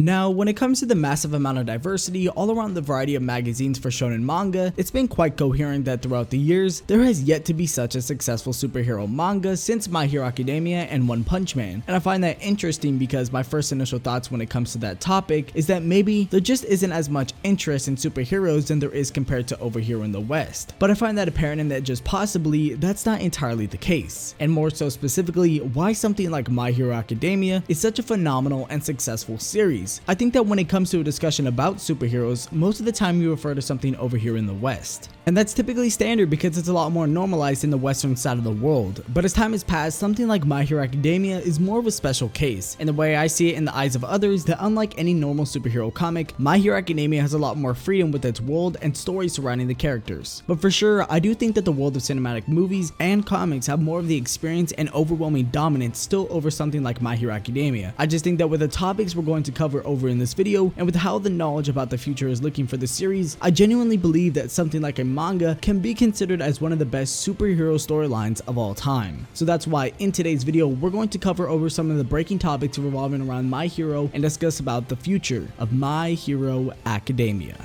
Now, when it comes to the massive amount of diversity all around the variety of magazines for shonen manga, it's been quite coherent that throughout the years, there has yet to be such a successful superhero manga since My Hero Academia and One Punch Man. And I find that interesting because my first initial thoughts when it comes to that topic is that maybe there just isn't as much interest in superheroes than there is compared to over here in the West. But I find that apparent and that just possibly that's not entirely the case. And more so specifically, why something like My Hero Academia is such a phenomenal and successful series. I think that when it comes to a discussion about superheroes, most of the time you refer to something over here in the West. And that's typically standard because it's a lot more normalized in the Western side of the world. But as time has passed, something like My Hero Academia is more of a special case. And the way I see it in the eyes of others, that unlike any normal superhero comic, My Hero Academia has a lot more freedom with its world and stories surrounding the characters. But for sure, I do think that the world of cinematic movies and comics have more of the experience and overwhelming dominance still over something like My Hero Academia. I just think that with the topics we're going to cover over in this video, and with how the knowledge about the future is looking for the series, I genuinely believe that something like a manga can be considered as one of the best superhero storylines of all time. So that's why in today's video, we're going to cover over some of the breaking topics revolving around My Hero and discuss about the future of My Hero Academia.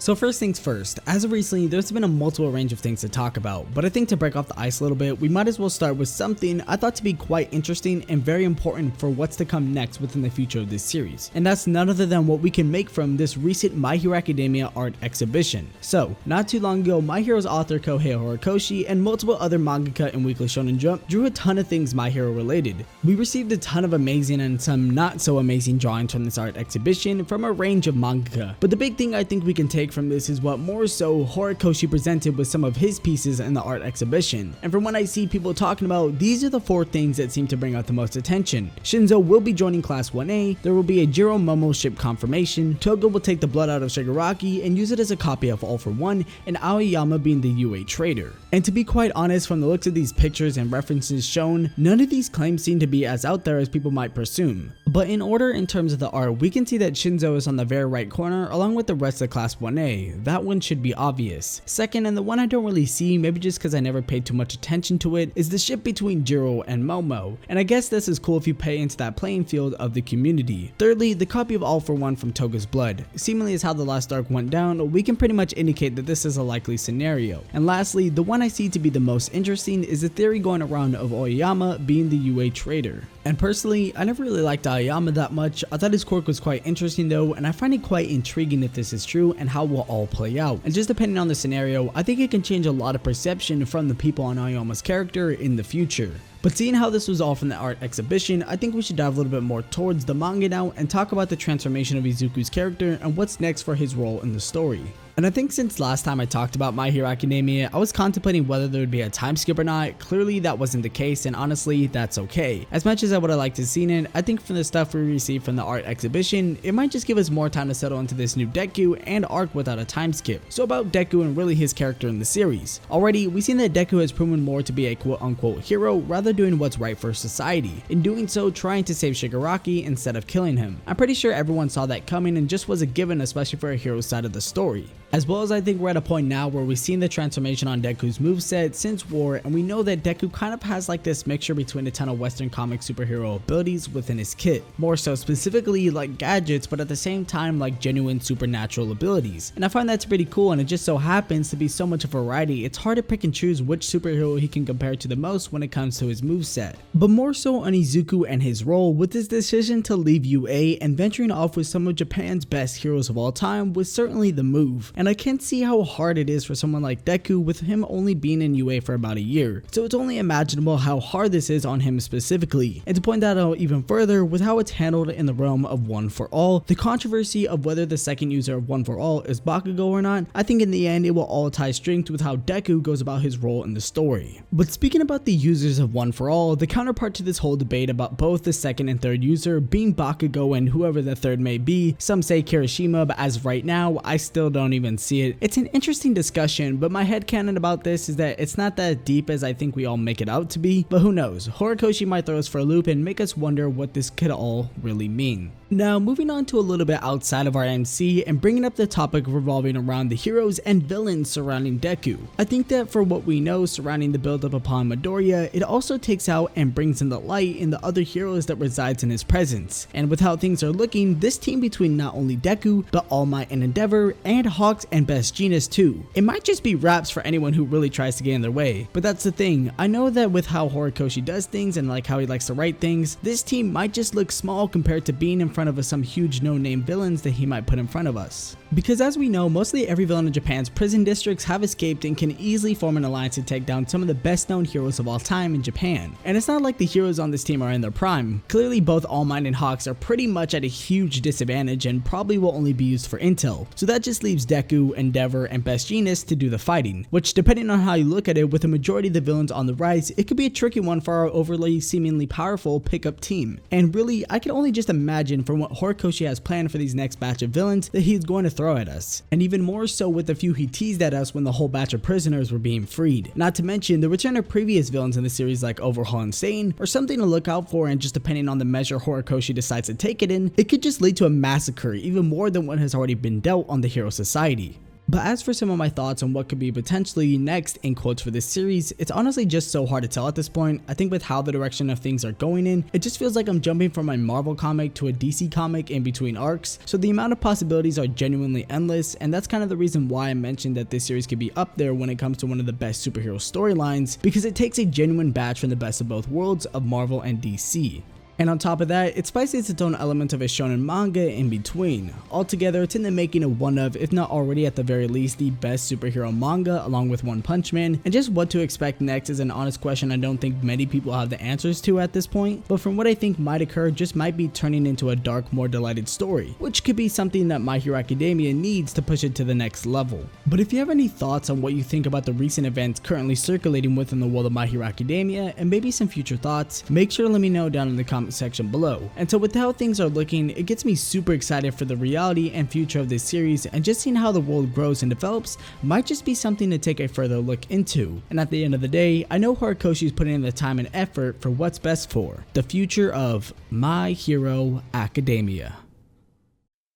So first things first, as of recently, there's been a multiple range of things to talk about, but I think to break off the ice a little bit, we might as well start with something I thought to be quite interesting and very important for what's to come next within the future of this series. And that's none other than what we can make from this recent My Hero Academia art exhibition. So, not too long ago, My Hero's author Kohei Horikoshi and multiple other mangaka in Weekly Shonen Jump drew a ton of things My Hero related. We received a ton of amazing and some not so amazing drawings from this art exhibition from a range of mangaka, but the big thing I think we can take from this is what more so Horikoshi presented with some of his pieces in the art exhibition. And from what I see people talking about, these are the four things that seem to bring out the most attention. Shinzo will be joining Class 1A, there will be a Jiro Momo ship confirmation, Toga will take the blood out of Shigaraki and use it as a copy of All for One, and Aoyama being the UA traitor. And to be quite honest, from the looks of these pictures and references shown, none of these claims seem to be as out there as people might presume. But in order in terms of the art, we can see that Shinzo is on the very right corner along with the rest of Class 1A. That one should be obvious. Second, and the one I don't really see, maybe just because I never paid too much attention to it, is the ship between Jiro and Momo. And I guess this is cool if you pay into that playing field of the community. Thirdly, the copy of All for One from Toga's blood. Seemingly as how the last arc went down, we can pretty much indicate that this is a likely scenario. And lastly, the one I see to be the most interesting is the theory going around of Aoyama being the UA traitor. And personally, I never really liked Aoyama that much. I thought his quirk was quite interesting though, and I find it quite intriguing if this is true and how we'll all play out. And just depending on the scenario, I think it can change a lot of perception from the people on Aoyama's character in the future. But seeing how this was all from the art exhibition, I think we should dive a little bit more towards the manga now and talk about the transformation of Izuku's character and what's next for his role in the story. And I think since last time I talked about My Hero Academia, I was contemplating whether there would be a time skip or not. Clearly that wasn't the case, and honestly, that's okay. As much as I would have liked to have seen it, I think from the stuff we received from the art exhibition, it might just give us more time to settle into this new Deku and arc without a time skip. So about Deku and really his character in the series. Already, we've seen that Deku has proven more to be a quote-unquote hero rather doing what's right for society. In doing so, trying to save Shigaraki instead of killing him. I'm pretty sure everyone saw that coming and just was a given, especially for a hero's side of the story. As well as I think we're at a point now where we've seen the transformation on Deku's moveset since War, and we know that Deku kind of has like this mixture between a ton of Western comic superhero abilities within his kit. More so specifically like gadgets, but at the same time like genuine supernatural abilities. And I find that's pretty cool, and it just so happens to be so much of a variety, it's hard to pick and choose which superhero he can compare to the most when it comes to his moveset. But more so on Izuku and his role, with his decision to leave UA and venturing off with some of Japan's best heroes of all time was certainly the move. And I can't see how hard it is for someone like Deku with him only being in UA for about a year. So it's only imaginable how hard this is on him specifically. And to point that out even further with how it's handled in the realm of One for All, the controversy of whether the second user of One for All is Bakugo or not, I think in the end it will all tie strings with how Deku goes about his role in the story. But speaking about the users of One for All, the counterpart to this whole debate about both the second and third user being Bakugo and whoever the third may be, some say Kirishima, but as right now, I still don't even villains see it. It's an interesting discussion, but my headcanon about this is that it's not that deep as I think we all make it out to be, but who knows, Horikoshi might throw us for a loop and make us wonder what this could all really mean. Now, moving on to a little bit outside of our MC and bringing up the topic revolving around the heroes and villains surrounding Deku. I think that for what we know surrounding the buildup upon Midoriya, it also takes out and brings in the light in the other heroes that resides in his presence. And with how things are looking, this team between not only Deku, but All Might and Endeavor, and Hawks and Best Genius too. It might just be raps for anyone who really tries to get in their way, but that's the thing. I know that with how Horikoshi does things and like how he likes to write things, this team might just look small compared to being in front of some huge no-name villains that he might put in front of us. Because as we know, mostly every villain in Japan's prison districts have escaped and can easily form an alliance to take down some of the best known heroes of all time in Japan. And it's not like the heroes on this team are in their prime. Clearly both All Might and Hawks are pretty much at a huge disadvantage and probably will only be used for intel. So that just leaves Deku, Endeavor, and Best Genius to do the fighting, which depending on how you look at it, with the majority of the villains on the rise, it could be a tricky one for our overly seemingly powerful pickup team. And really, I can only just imagine from what Horikoshi has planned for these next batch of villains that he's going to throw at us, and even more so with the few he teased at us when the whole batch of prisoners were being freed. Not to mention the return of previous villains in the series like Overhaul and Sane, or something to look out for, and just depending on the measure Horikoshi decides to take it in, it could just lead to a massacre even more than what has already been dealt on the Hero Society. But as for some of my thoughts on what could be potentially next in quotes for this series, it's honestly just so hard to tell at this point. I think with how the direction of things are going in, it just feels like I'm jumping from a Marvel comic to a DC comic in between arcs, so the amount of possibilities are genuinely endless, and that's kind of the reason why I mentioned that this series could be up there when it comes to one of the best superhero storylines, because it takes a genuine batch from the best of both worlds of Marvel and DC. And on top of that, it spices its own element of a shonen manga in between. Altogether, it's in the making of one of, if not already at the very least, the best superhero manga along with One Punch Man, and just what to expect next is an honest question I don't think many people have the answers to at this point, but from what I think might occur, just might be turning into a dark, more delighted story, which could be something that My Hero Academia needs to push it to the next level. But if you have any thoughts on what you think about the recent events currently circulating within the world of My Hero Academia, and maybe some future thoughts, make sure to let me know down in the comment section below. And so with how things are looking, it gets me super excited for the reality and future of this series, and just seeing how the world grows and develops might just be something to take a further look into. And at the end of the day, I know Horikoshi is putting in the time and effort for what's best for the future of My Hero Academia.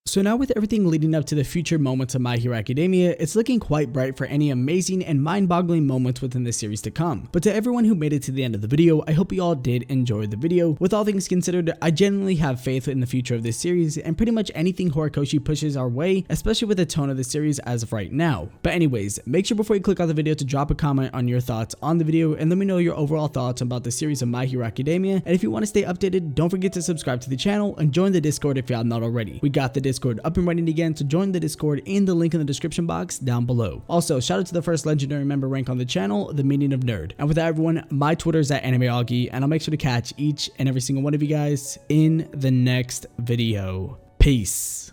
So now with everything leading up to the future moments of My Hero Academia, it's looking quite bright for any amazing and mind-boggling moments within the series to come. But to everyone who made it to the end of the video, I hope you all did enjoy the video. With all things considered, I genuinely have faith in the future of this series and pretty much anything Horikoshi pushes our way, especially with the tone of the series as of right now. But anyways, make sure before you click on the video to drop a comment on your thoughts on the video and let me know your overall thoughts about the series of My Hero Academia. And if you want to stay updated, don't forget to subscribe to the channel and join the Discord if you have not already. We got the Discord up and running again, so join the Discord in the link in the description box down below. Also, shout out to the first legendary member rank on the channel, the Meaning of Nerd. And with that, everyone, my Twitter is @AnimeAugie, and I'll make sure to catch each and every single one of you guys in the next video. Peace.